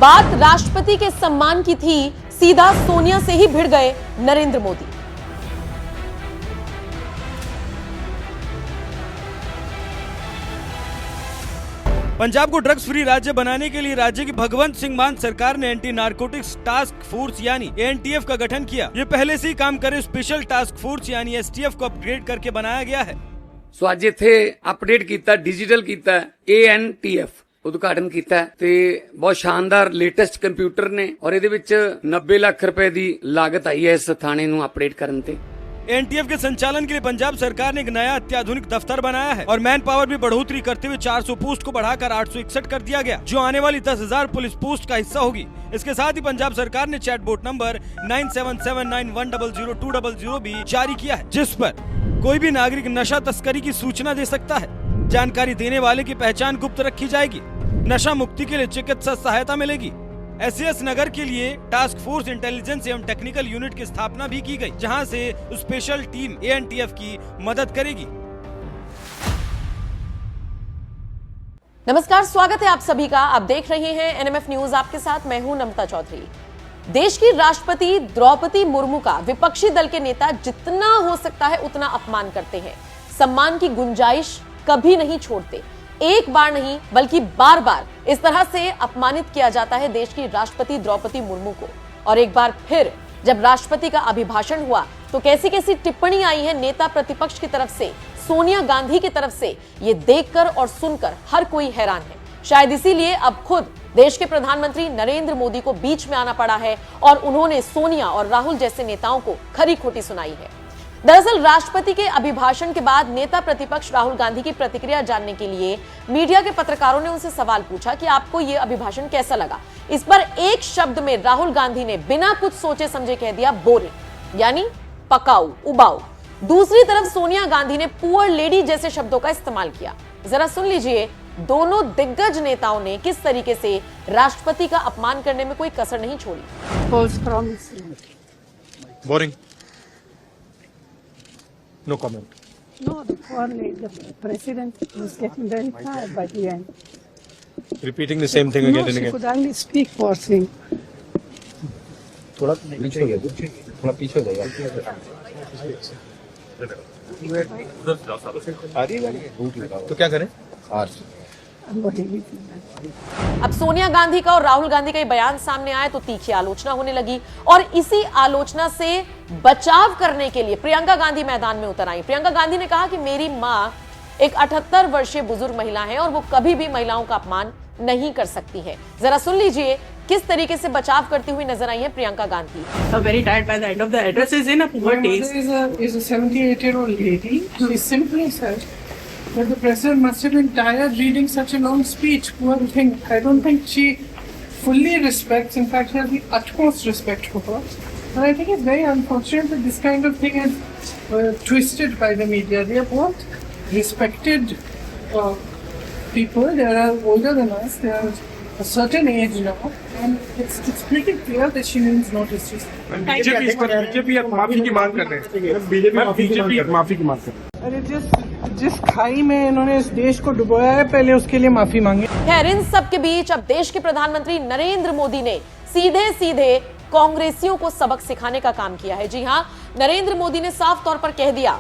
बात राष्ट्रपति के सम्मान की थी, सीधा सोनिया से ही भिड़ गए नरेंद्र मोदी। पंजाब को ड्रग्स फ्री राज्य बनाने के लिए राज्य की भगवंत सिंह मान सरकार ने एंटी नारकोटिक्स टास्क फोर्स यानी एनटीएफ का गठन किया। ये पहले से ही काम करे स्पेशल टास्क फोर्स यानी एसटीएफ को अपग्रेड करके बनाया गया है। सो आज इत्थे अपडेट किया, डिजिटल किया, एएनटीएफ उद्घाटन किया ते बहुत शानदार लेटेस्ट कंप्यूटर ने और इहदे विच 90 लाख रुपए की लागत आई है इस थाने नूं अपडेट करन ते। एनटीएफ के संचालन के लिए पंजाब सरकार ने एक नया अत्याधुनिक दफ्तर बनाया है और मैन पावर भी बढ़ोतरी करते हुए 400 पोस्ट को बढ़ाकर 861 कर दिया गया, जो आने वाली 10,000 पुलिस पोस्ट का हिस्सा होगी। इसके साथ ही पंजाब सरकार ने चैटबोट नंबर 9779100200 भी जारी किया है, जिस पर कोई भी नागरिक नशा तस्करी की सूचना दे सकता है। जानकारी देने वाले की पहचान गुप्त रखी जाएगी। नशा मुक्ति के लिए चिकित्सा सहायता मिलेगी। एसएस नगर के लिए टास्क फोर्स इंटेलिजेंस एवं टेक्निकल यूनिट की स्थापना भी की गई, जहां से स्पेशल टीम एएनटीएफ की मदद करेगी। नमस्कार, स्वागत है आप सभी का। आप देख रहे हैं एनएमएफ न्यूज, आपके साथ मैं हूं नमता चौधरी। देश की राष्ट्रपति द्रौपदी मुर्मू का विपक्षी दल के नेता जितना हो सकता है उतना अपमान करते हैं। सम्मान की गुंजाइश कभी नहीं छोड़ते। एक बार नहीं बल्कि बार बार इस तरह से अपमानित किया जाता है देश की राष्ट्रपति द्रौपदी मुर्मू को। और एक बार फिर जब राष्ट्रपति का अभिभाषण हुआ तो कैसी कैसी टिप्पणी आई है नेता प्रतिपक्ष की तरफ से, सोनिया गांधी की तरफ से, ये देखकर और सुनकर हर कोई हैरान है। शायद इसीलिए अब खुद देश के प्रधानमंत्री नरेंद्र मोदी को बीच में आना पड़ा है और उन्होंने सोनिया और राहुल जैसे नेताओं को खरी खोटी सुनाई है। दरअसल राष्ट्रपति के अभिभाषण के बाद नेता प्रतिपक्ष राहुल गांधी की प्रतिक्रिया जानने के लिए मीडिया के पत्रकारों ने उनसे सवाल पूछा कि आपको यह अभिभाषण कैसा लगा। इस पर एक शब्द में राहुल गांधी ने बिना कुछ सोचे समझे कह दिया बोरिंग, यानी पकाऊ, उबाऊ। दूसरी तरफ सोनिया गांधी ने पुअर लेडी जैसे शब्दों का इस्तेमाल किया। जरा सुन लीजिए दोनों दिग्गज नेताओं ने किस तरीके से राष्ट्रपति का अपमान करने में कोई कसर नहीं छोड़ी। Boring, no comment. No, the president was getting very tired by the end. Repeating the same thing again and She again. could only speak for thing. थोड़ा पीछे हो जाइए, थोड़ा पीछे हो जाइए। आ रही है तो क्या करें? अब सोनिया गांधी का और राहुल गांधी का ये बयान सामने आया तो तीखी आलोचना होने लगी और इसी आलोचना से बचाव करने के लिए प्रियंका गांधी मैदान में उतर आई। प्रियंका गांधी ने कहा कि मेरी मां एक 78 वर्षीय बुजुर्ग महिला है और वो कभी भी महिलाओं का अपमान नहीं कर सकती है। जरा सुन लीजिए किस तरीके से बचाव करती हुई नजर आई है Priyanka Gandhi. Very tired by the end of the address is in a poor taste. My mother is a 78-year-old lady. She simply said that the president must have been tired reading such a long speech. Poor thing. I don't think she fully respects, in fact, she has the utmost respect for her. And I think it's very unfortunate that this kind of thing is twisted by the media. They are both respected people. They are older than us. They are a certain age now. And it's pretty clear that she means no disrespect. BJP माफी की मांग कर रहे हैं। BJP माफी की मांग कर रहे हैं। अरे जिस खाई में इन्होंने इस देश को डुबोया है पहले उसके लिए माफी मांगे। खैर इन सब के बीच अब देश के प्रधानमंत्री नरेंद्र मोदी ने सीधे सीधे कांग्रेसियों को सबक सिखाने का काम किया है। जी हां, नरेंद्र मोदी ने साफ तौर पर कह दिया,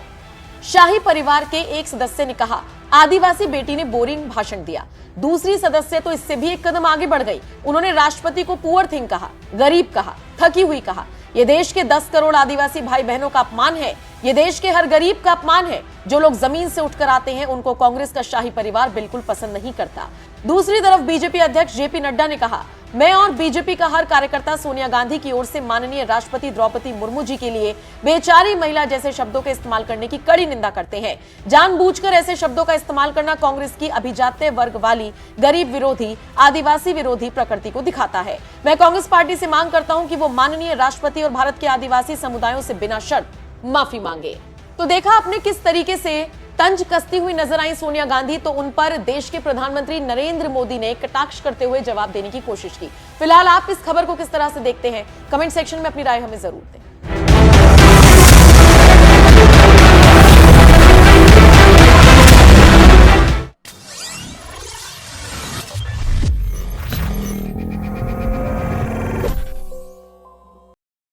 शाही परिवार के एक सदस्य ने कहा आदिवासी बेटी ने बोरिंग भाषण दिया। दूसरी सदस्य तो इससे भी एक कदम आगे बढ़ गई। उन्होंने राष्ट्रपति को पुअर थिंग कहा, गरीब कहा, थकी हुई कहा। ये देश के 10 करोड़ आदिवासी भाई बहनों का अपमान है। ये देश के हर गरीब का अपमान है। जो लोग जमीन से उठकर आते हैं उनको कांग्रेस का शाही परिवार बिल्कुल पसंद नहीं करता। दूसरी तरफ बीजेपी अध्यक्ष जेपी नड्डा ने कहा, मैं और बीजेपी का हर कार्यकर्ता सोनिया गांधी की ओर से माननीय राष्ट्रपति द्रौपदी मुर्मू जी के लिए बेचारी महिला जैसे शब्दों के इस्तेमाल करने की कड़ी निंदा करते हैं। जानबूझकर ऐसे शब्दों का इस्तेमाल करना कांग्रेस की अभिजात्य वर्ग वाली, गरीब विरोधी, आदिवासी विरोधी प्रकृति को दिखाता है। मैं कांग्रेस पार्टी से मांग करता हूं कि वो माननीय राष्ट्रपति और भारत के आदिवासी समुदायों से बिना शर्त माफी मांगे। तो देखा आपने किस तरीके से तंज कसती हुई नजर आई सोनिया गांधी, तो उन पर देश के प्रधानमंत्री नरेंद्र मोदी ने कटाक्ष करते हुए जवाब देने की कोशिश की। फिलहाल आप इस खबर को किस तरह से देखते हैं, कमेंट सेक्शन में अपनी राय हमें जरूर दें।